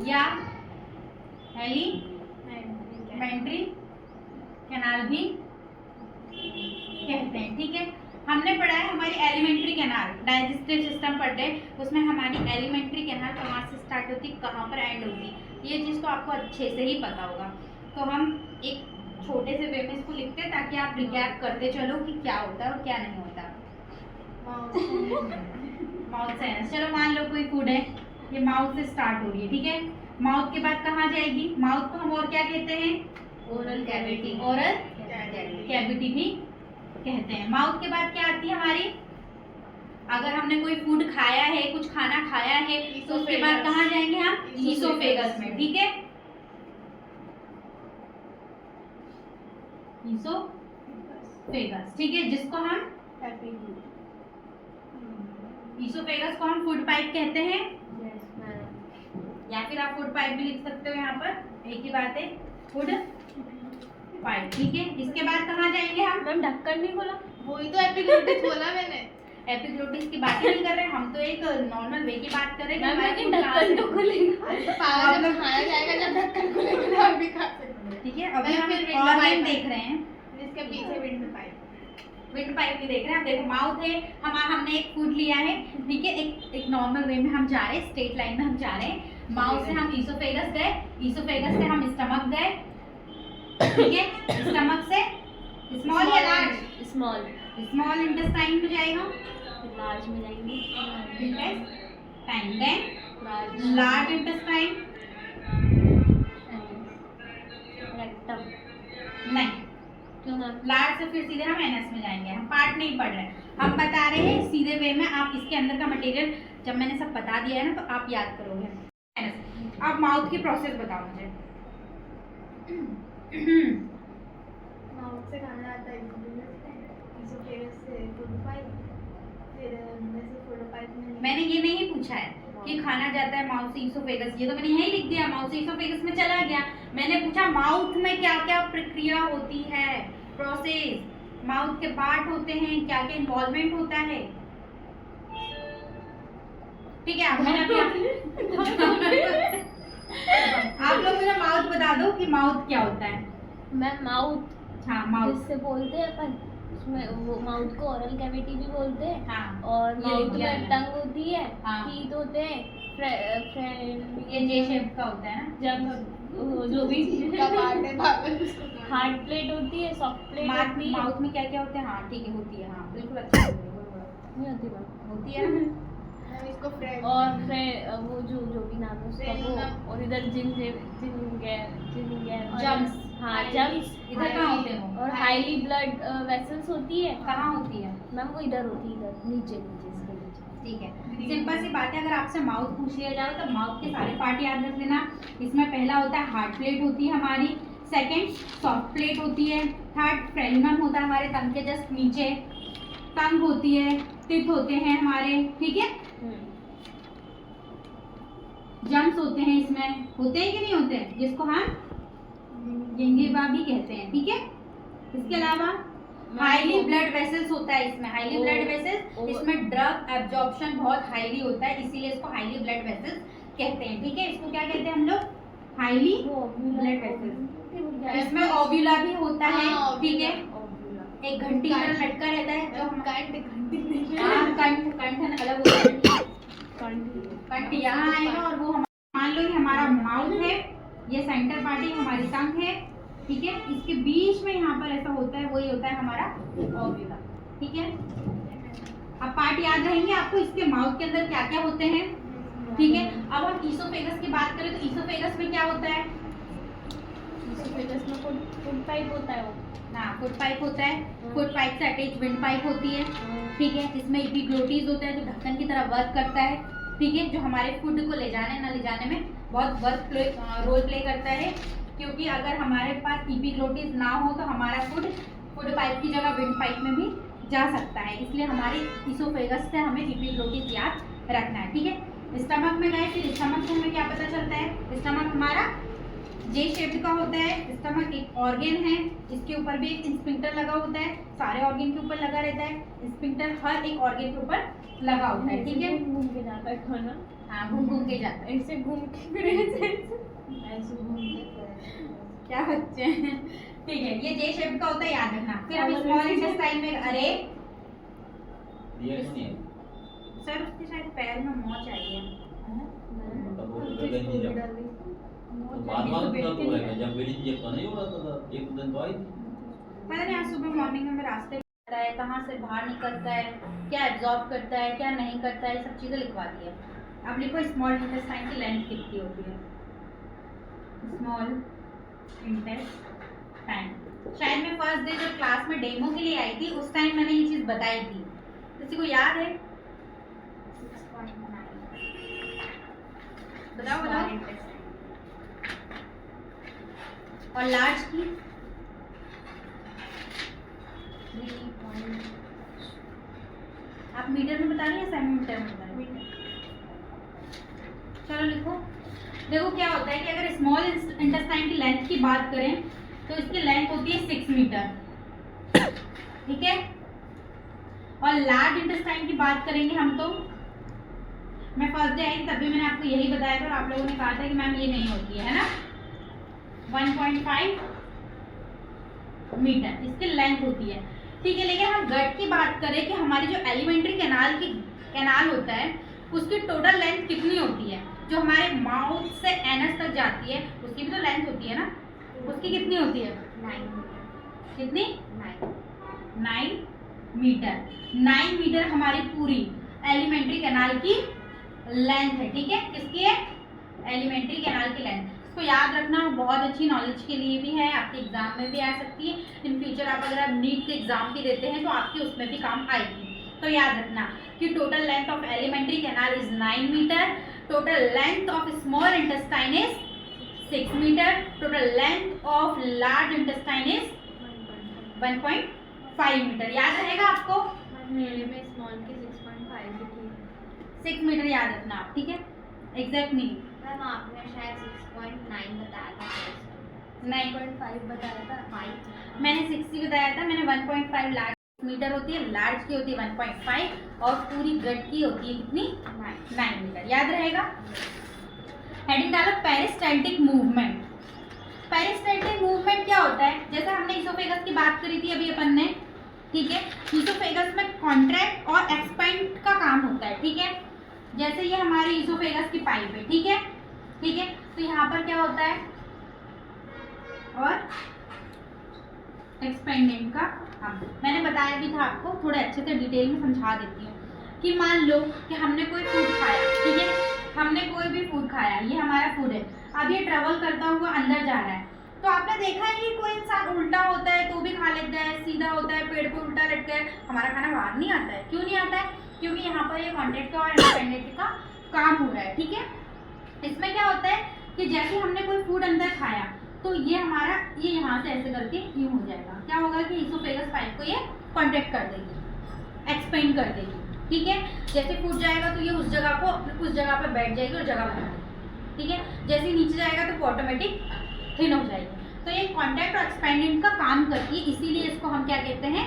या alimentary canal भी कहते हैं। ठीक है, हमने पढ़ा है हमारी एलिमेंट्री कैनाल डाइजेस्टिव सिस्टम पढ़ते हैं, उसमें हमारी एलिमेंट्री कैनाल कहाँ से स्टार्ट होती, कहाँ पर एंड होती, ये चीज़ तो आपको अच्छे से ही पता होगा। तो हम एक छोटे से वे में इसको लिखते हैं ताकि आप रिकैप करते चलो कि क्या होता है और क्या नहीं होता। माउथ से, चलो मान लो कोई फूड है, ये माउथ से स्टार्ट हो रही है। ठीक है, माउथ के बाद कहाँ जाएगी, माउथ को हम और क्या कहते हैं, ओरल कैविटी, ओरल कैविटी भी कहते हैं। माउथ के बाद क्या आती है हमारी, अगर हमने कोई फूड खाया है, कुछ खाना खाया है, तो उसके बाद कहाँ जाएंगे हम, ईसोफेगस में। ठीक है, ईसोफेगस, ठीक है, जिसको हम ईसोफेगस को हम फूड पाइप कहते हैं। या फिर आप फूड पाइप भी लिख सकते हो, यहाँ पर एक ही बात है, फूड पाइप। ठीक है, इसके बाद कहाँ जाएंगे हम, मैम ढक्कन नहीं खोला, वही तो एपिग्लोटिस बोला मैंने। एपिग्लोटिस की बात नहीं कर रहे, हम तो एक नॉर्मल वे की बात कर रहे हैं। ढक्कन तो खुलेगा, जब खाया जाएगा, जब ढक्कन खुलेगा आप भी खा सकते हैं। ठीक है, अभी हम ऑर्गन देख रहे हैं, जिसके पीछे विंड पाइप भी देख रहे हैं। आप देखो, माउथ है, हमने एक फूड लिया है। ठीक है, एक नॉर्मल वे में हम जा रहे हैं, स्ट्रेट लाइन में हम जा रहे हैं। माउथ से हम ईसोफेगस गए, ईसोफेगस से हम स्टमक गए। ठीक है, स्टमक से स्मॉल या लार्ज, स्मॉल इंटेस्टाइन में जाएगा, लार्ज में जाएंगे, intestine, then large intestine, rectum नहीं, क्यों ना, लार्ज से फिर सीधे हम एनएस में जाएंगे। हम पार्ट नहीं पढ़ रहे, हम बता रहे हैं सीधे वे में। आप इसके अंदर का मटेरियल जब मैंने सब बता दिया है ना, तो आप याद करोगे। आप माउथ की प्रोसेस बताओ मुझे। माउथ से खाना आता है, ईसोफेगस से फूड पाइप, फिर अंदर से फूड पाइप में। मैंने ये नहीं पूछा है कि खाना जाता है माउथ से ईसोफेगस, ये तो मैंने यही लिख दिया, माउथ से ईसोफेगस में चला गया। मैंने पूछा माउथ में क्या क्या प्रक्रिया होती है, प्रोसेस, माउथ के पार्ट होते हैं, क्या क्या इन्वॉल्वमेंट होता है। ठीक है, आप लोग मुझे माउथ बता दो कि माउथ क्या होता है। मैम माउथ, हाँ, माउथ जिससे बोलते हैं अपन, उसमें वो माउथ को ओरल कैविटी भी बोलते हैं। हाँ, और ये माउथ लिख दिया में मैंने। टंग होती है, हाँ। टीथ होते हैं, ये जे शेप का होता है ना, जब जो भी का पार्ट है पागल उसको। हार्ड प्लेट होती है, सॉफ्ट प्लेट होती है, माउथ में क्या क्या होते हैं। हाँ ठीक है, होती है, हाँ बिल्कुल अच्छा नहीं होती मैम, होती है ना। हम इसको फ्रेंड और फिर वो जो भी नाम है उसका, Frenulum। वो और इधर Jumps। हाँ जम्स, इधर कहाँ होते हैं वो? और हाईली ब्लड वेसल्स होती है कहाँ होती है? मैम, वो इधर होती है, इधर नीचे नीचे इसके नीचे। ठीक है, सिंपल सी बात है। अगर आपसे माउथ पूछ लिया जाए तो माउथ के सारे पार्ट याद रख लेना। इसमें पहला होता है हार्ड प्लेट होती है हमारी, सेकंड सॉफ्ट प्लेट होती है, थर्ड फ्रेन्यूलम होता है हमारे तंग के जस्ट नीचे, टंग होती है, टिथ होते हैं हमारे। ठीक है, जम्स होते हैं, इसमें होते हैं कि नहीं होते हैं, जिसको हम गिंगिवा भी कहते हैं। ठीक है, इसके अलावा हाईली ब्लड वेसल्स होता है इसमें, हाईली ब्लड वेसल्स, इसमें ड्रग एब्जॉर्प्शन बहुत हाईली होता है, इसीलिए इसको हाईली ब्लड वेसल्स कहते हैं। ठीक है, इसको क्या कहते हैं हम लोग, हाईली ब्लड वेसल्स। इसमें ओव्यूला भी होता है। ठीक है, एक घंटी की तरह लटका रहता है, जो हम कंठ अलग होता है, कंठ यहाँ आएगा, और वो मान लो कि हमारा माउथ है, ये सेंटर पार्टी हमारी टंग है। ठीक है, इसके बीच में यहाँ पर ऐसा होता है, वही होता है हमारा ओव्यूला। ठीक है, अब पार्ट याद रहेंगे आपको इसके माउथ के अंदर क्या क्या होते हैं। ठीक है, अब हम ईसोफेगस की बात करें तो ईसोफेगस में क्या होता है, ईसोफेगस में फूड पाइप होता है, वो हाँ फूड पाइप होता है, फूड पाइप से अटैच विंड पाइप होती है। ठीक है, इसमें एपिग्लोटिस होता है जो ढक्कन की तरह वर्क करता है। ठीक है, जो हमारे फूड को ले जाने न ले जाने में बहुत रोल प्ले करता है, क्योंकि अगर हमारे पास एपिग्लोटिस ना हो तो हमारा फूड पाइप की जगह विंड पाइप में भी जा सकता है, इसलिए हमारे ईसोफेगस से हमें एपिग्लोटिस याद रखना है। ठीक है, स्टमक में गए, फिर स्टमक से हमें क्या पता चलता है, स्टमक हमारा जे शेप का होता है। स्टमक एक ऑर्गन है, इसके ऊपर भी एक स्फिंक्टर लगा होता है, सारे ऑर्गन के ऊपर लगा रहता है स्फिंक्टर, हर एक ऑर्गन के ऊपर लगा होता है। ठीक है, मुंह पे जाता है खाना, हाँ घूम घूम के जाता है। ऐसे घूम के फिर ऐसे ऐसे घूमते फिर क्या बच्चे हैं। ठीक है, ये जे शेप का होता है, याद रखना। फिर हम और स्मॉल इसी को- इंटेस्टाइन में, अरे रिएक्ट नहीं है। सर उसके शायद पैर में मोच आई है। मतलब वो गगन जी जब तो बाद में तो हो रहेगा जब मेरी चीज तो नहीं हो रहा था, एक दिन तो आई थी। पता नहीं आज सुबह मॉर्निंग में मैं रास्ते में आता है, कहाँ से बाहर निकलता है, क्या एब्जॉर्ब करता है, क्या नहीं करता है, ये सब चीज़ें लिखवा दी है। अब लिखो स्मॉल इंटेस्टाइन की लेंथ कितनी होती है। स्मॉल इंटेस्टाइन, शायद मैं फर्स्ट डे जब क्लास में डेमो के लिए आई थी उस टाइम मैंने ये चीज़ बताई थी। किसी को याद है? 6.9 बताओ बताओ। Small intestine। और लार्ज की 3.0 आप मीटर में बता रही हैं, सेंटीमीटर में बता रही हैं? चलो लिखो। देखो क्या होता है कि अगर स्मॉल इंटेस्टाइन की लेंथ की बात करें तो इसकी लेंथ होती है 6 मीटर, ठीक है। और लार्ज इंटेस्टाइन की बात करेंगे हम तो, मैं फर्स्ट डे आई थी तभी मैंने आपको यही बताया था और आप लोगों ने कहा था कि मैम ये नहीं होती है ना। 1.5 मीटर इसकी लेंथ होती है, ठीक है। लेकिन हम गट की बात करें कि हमारी जो एलिमेंट्री कैनाल होता है उसकी टोटल लेंथ कितनी होती है, जो हमारे माउथ से एनस तक जाती है उसकी भी तो लेंथ होती है ना, उसकी कितनी होती है? 9 कितनी? 9 9 मीटर। 9 मीटर हमारी पूरी एलिमेंट्री कैनाल की लेंथ है, ठीक है। किसकी है? एलिमेंट्री कैनाल की लेंथ। इसको याद रखना, बहुत अच्छी नॉलेज के लिए भी है, आपके एग्जाम में भी आ सकती है। इन फ्यूचर आप अगर आप नीट के एग्जाम भी देते हैं तो आपकी उसमें भी काम आएगी। तो याद रखना कि total length of alimentary canal is 9 metre, total length of small intestine is 6 metre, total length of large intestine is 1.5 metre. याद रहेगा आपको? मेरे में स्मॉल की 6.5 लिखी है। 6 मीटर याद रखना आप, ठीक है। एग्जैक्ट नहीं, मैम आपने शायद 6.9 बताया था। 9.5 बताया था 5। मैंने 60 बताया था। मैंने 1.5 लार्ज मीटर होती है, लार्ज की होती है 1.5 और पूरी गट की होती है कितनी? 9 मीटर। याद रहेगा। हेडिंग डालो पेरिस्टाल्टिक मूवमेंट। पेरिस्टाल्टिक मूवमेंट क्या होता है? जैसे हमने इसोफेगस की बात करी थी अभी अपन ने, ठीक है। इसोफेगस में कॉन्ट्रैक्ट और एक्सपेंड का काम होता है, ठीक है। जैसे ये हमारी इसोफेगस की पाइप है, ठीक है, ठीक है। तो यहाँ पर क्या होता है? और एक्सपेंडेंट का काम। मैंने बताया भी था आपको, थोड़े अच्छे से डिटेल में समझा देती हूँ कि मान लो कि हमने कोई फूड खाया, ठीक है। हमने कोई भी फूड खाया, ये हमारा फूड है। अब ये ट्रेवल करता हुआ अंदर जा रहा है, तो आपने देखा है कि कोई इंसान उल्टा होता है तो भी खा लेता है, सीधा होता है पेड़ पे उल्टा लटका है, हमारा खाना बाहर नहीं आता है। क्यों नहीं आता है? क्योंकि यहाँ पर ये कॉन्टेक्ट का और एक्सपेंडेंट का काम हो रहा है, ठीक है। इसमें क्या होता है कि जैसे हमने कोई फूड अंदर खाया तो ये हमारा ये यहाँ से ऐसे करके यूँ हो जाएगा। क्या होगा कि इसोफेगस पाइप को ये कॉन्टेक्ट कर देगी, एक्सपेंड कर देगी, ठीक है। जैसे फूड जाएगा तो ये उस जगह पर बैठ जाएगी और जगह बना देगी, ठीक है। जैसे नीचे जाएगा तो वो ऑटोमेटिक थिन हो जाएगी। तो ये कॉन्टैक्ट और एक्सपेंडेंट का काम करती है, इसीलिए इसको हम क्या कहते हैं?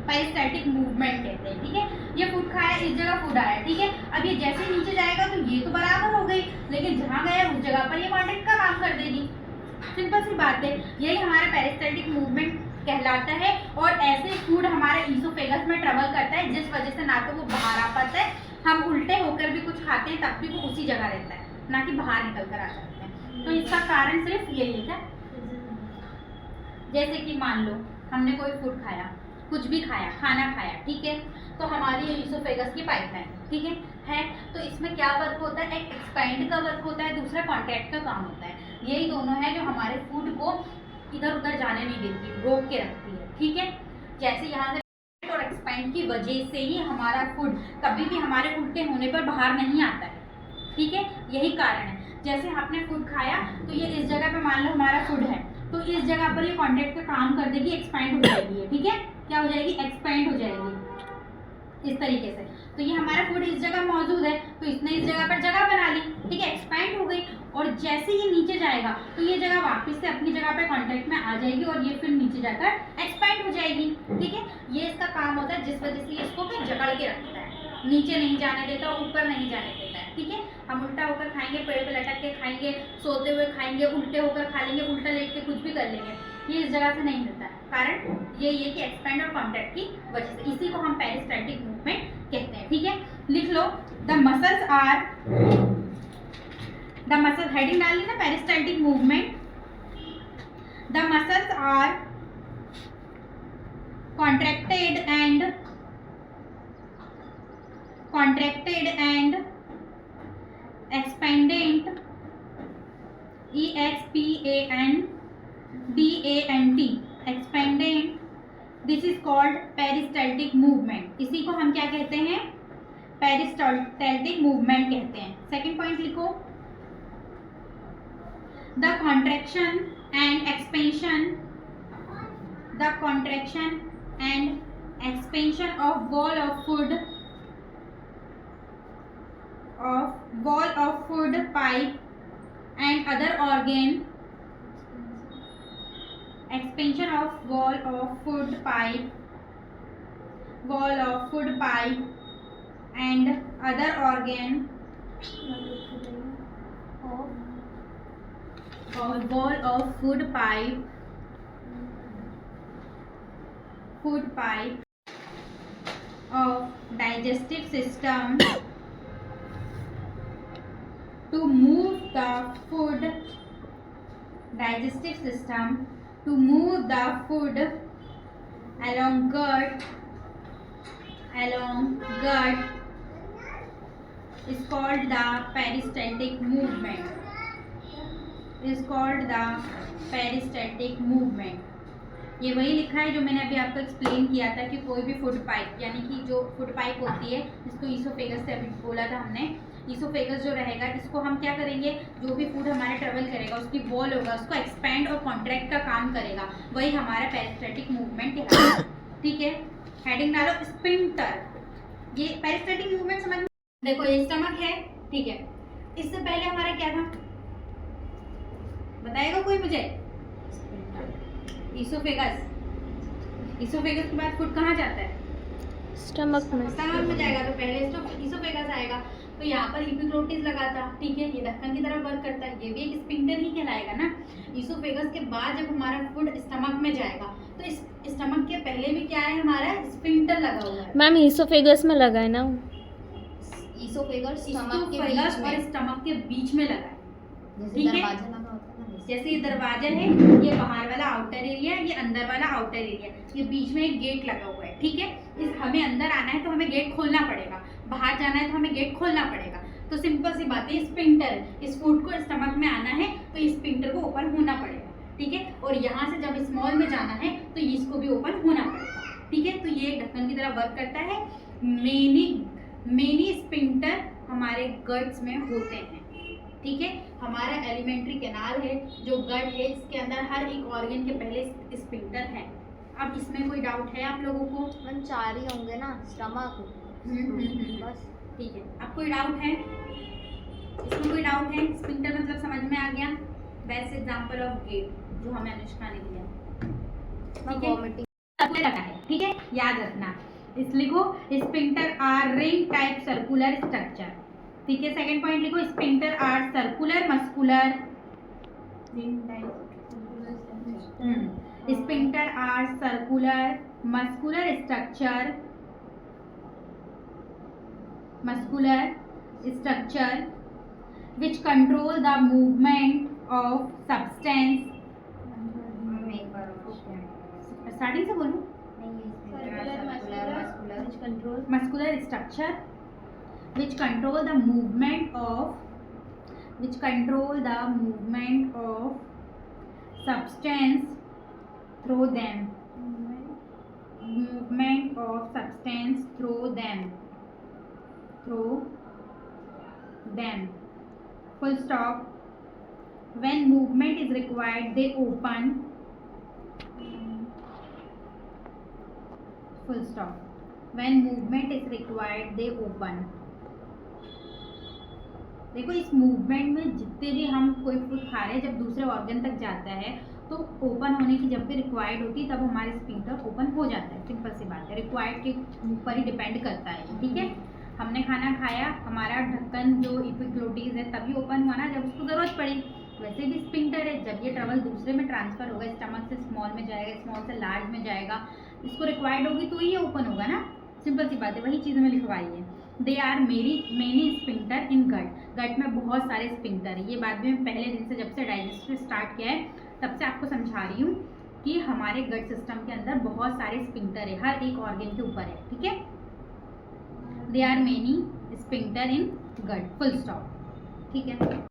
पेरिस्टाल्टिक मूवमेंट कहते हैं, ठीक है। ये फूड खाया, इस जगह फूड आया, ठीक है। अब ये जैसे नीचे जाएगा तो ये तो बराबर हो गई, लेकिन जहाँ गया उस जगह पर ये कॉन्टैक्ट का काम कर देगी। सिंपल सी बात है, यही हमारा पेरिस्टाल्टिक मूवमेंट कहलाता है। और ऐसे फूड हमारे इसोफेगस में ट्रेवल करता है, जिस वजह से ना तो वो बाहर आ पाता है, हम उल्टे होकर भी कुछ खाते हैं तब भी वो उसी जगह रहता है, ना कि बाहर निकल कर आ सकते हैं। तो इसका कारण सिर्फ यही है। जैसे कि मान लो हमने कोई फूड खाया, कुछ भी खाया, खाना खाया, ठीक है। तो हमारी इसोफेगस की पाइपलाइन, ठीक है। तो इसमें क्या वर्क होता है? एक एक्सपेंड का वर्क होता है, दूसरा कॉन्टैक्ट का काम होता है। यही दोनों है जो हमारे फूड को इधर उधर जाने नहीं देती, रोक के रखती है, ठीक है। जैसे यहाँ से और एक्सपेंड की वजह से ही हमारा फूड कभी भी हमारे उल्टे होने पर बाहर नहीं आता है, ठीक है। यही कारण है। जैसे आपने फूड खाया तो ये इस जगह पे मान लो हमारा फूड है, तो इस जगह पर ये कॉन्टैक्ट का काम कर देगी, एक्सपेंड हो जाएगी, ठीक है। क्या हो जाएगी? एक्सपेंड हो जाएगी इस तरीके से। तो ये हमारा फूड इस जगह मौजूद है तो इसने इस जगह पर जगह बना ली, ठीक है, एक्सपेंड हो गई। और जैसे ये नीचे जाएगा तो ये जगह वापस से अपनी जगह पे कांटेक्ट में आ जाएगी और ये फिर नीचे जाकर एक्सपेंड हो जाएगी, ठीक है। ये इसका काम होता है, जिस वजह से इसको फिर जकड़ के रखता है, नीचे नहीं जाने देता, ऊपर नहीं जाने देता है। ठीक है। हम उल्टा होकर खाएंगे, पेड़ पे लटक के खाएंगे, सोते हुए खाएंगे, उल्टे होकर खा लेंगे, उल्टा लेट के कुछ भी कर लेंगे, ये इस जगह से नहीं मिलता है। कारण ये कि एक्सपेंड और कॉन्ट्रैक्ट की वजह से, इसी को हम पेरिस्टाल्टिक मूवमेंट कहते हैं, ठीक है। लिख लो, the muscles are, the muscle, heading डाल ली ना, peristaltic movement. The muscles are contracted and expandant, expandant, expandant, this is called peristaltic movement। इसी को हम क्या कहते हैं, पेरिस्टाल्टिक मूवमेंट कहते हैं। सेकंड पॉइंट लिखो, the contraction and expansion, the contraction and expansion of wall of food pipe and other organ, expansion of wall of food pipe and other organ of wall of food pipe of digestive system to move the food, digestive system to move the food along gut is called the peristaltic movement, is called the peristaltic movement। ये वही लिखा है जो मैंने अभी आपको explain किया था कि कोई भी फूड पाइप, यानी कि जो फूड पाइप होती है, इसको ईसोफेगस से अभी बोला था हमने, ईसोफेगस जो रहेगा इसको हम क्या करेंगे, जो भी फूड हमारे ट्रेवल करेगा उसकी वॉल होगा, उसको एक्सपेंड और कॉन्ट्रैक्ट का काम करेगा, वही हमारा पेरिस्टाल्टिक मूवमेंट कहलाता है, ठीक है। हेडिंग डालो, स्पिंटर। ये पेरिस्टाल्टिक मूवमेंट समझ में, देखो ये स्टमक है, ठीक है। इससे पहले हमारा क्या था, बताएगा कोई मुझे? ईसोफेगस। ईसोफेगस के बाद फूड कहाँ जाता है? स्टमक में जाएगा, तो पहले ईसोफेगस आएगा, तो यहाँ पर इपिग्लोटिस लगा था, ठीक है, ये ढक्कन की तरफ वर्क करता है, ये भी एक स्पिंक्टर ही कहलाएगा ना। ईसोफेगस के बाद जब हमारा फूड स्टमक में जाएगा, तो इस स्टमक के पहले भी क्या है, हमारा स्पिंक्टर लगा हुआ है। मैम ईसोफेगस में लगा है ना, ईसोफेगस और स्टमक के बीच में लगा है, ठीक है। जैसे ये दरवाजा है, ये बाहर वाला आउटर एरिया, ये अंदर वाला आउटर एरिया, ये बीच में एक गेट लगा हुआ है, ठीक है। इस हमें अंदर आना है तो हमें गेट खोलना पड़ेगा, बाहर जाना है तो हमें गेट खोलना पड़ेगा। तो सिंपल सी बात है, स्पिंक्टर, इस फूड को स्टमक में आना है तो इस स्पिंक्टर को ओपन होना पड़ेगा, ठीक है। और यहाँ से जब स्मॉल में जाना है तो इसको भी ओपन होना पड़ेगा, ठीक है। तो ये एक ढक्कन की तरह वर्क करता है। मेनी स्पिंक्टर हमारे गट्स में होते हैं, ठीक है। हमारा एलिमेंट्री कैनाल है, जो गट है, इसके अंदर हर एक ऑर्गन के पहले स्पिंक्टर है। अब इसमें कोई डाउट है आप लोगों को? मैम 4 ही होंगे ना, स्टमक बस, ठीक है। अब कोई डाउट है इसमें? कोई डाउट है? स्पिंक्टर मतलब समझ में आ गया। बेस्ट एग्जांपल ऑफ गेट जो हमें अनुष्का ने दिया, ठीक है, लगा है, ठीक है, याद रखना। इस लिखो, sphincter are ring type circular structure, ठीक है। सेकंड पॉइंट लिखो, sphincter are circular muscular, sphincter are circular muscular structure, which control the movement of substance, starting से बोलूं, muscular structure which control the movement of substance through them, full stop। When movement is required they open, full stop। When movement is required they open। देखो, इस movement में जितने भी हम कोई food खा रहे हैं, जब दूसरे ऑर्गन तक जाता है तो ओपन होने की जब भी रिक्वायर्ड होती है तब हमारे स्पिंक्टर ओपन हो जाता है। सिंपल सी बात है, रिक्वायर्ड के ऊपर ही डिपेंड करता है, ठीक है। हमने खाना खाया, हमारा ढक्कन जो एपिग्लोटिस है तभी ओपन हुआ ना जब उसको ज़रूरत पड़ी। वैसे भी स्पिंक्टर है, जब ये ट्रैवल दूसरे में ट्रांसफ़र होगा, स्टमक से स्मॉल में जाएगा, स्मॉल से लार्ज में जाएगा, इसको रिक्वायर्ड होगी तो ये ओपन होगा ना, सिंपल सी बात है, वही चीज़ में लिखवाई है। They are many sphincter in गट में बहुत सारे स्पिंक्टर है। ये बात भी मैं पहले दिन से जब से डाइजेस्टिव स्टार्ट किया है तब से आपको समझा रही हूँ कि हमारे गट सिस्टम के अंदर बहुत सारे स्पिंक्टर है, हर एक ऑर्गन के ऊपर है, ठीक है। They are many sphincter in gut, full stop, ठीक है।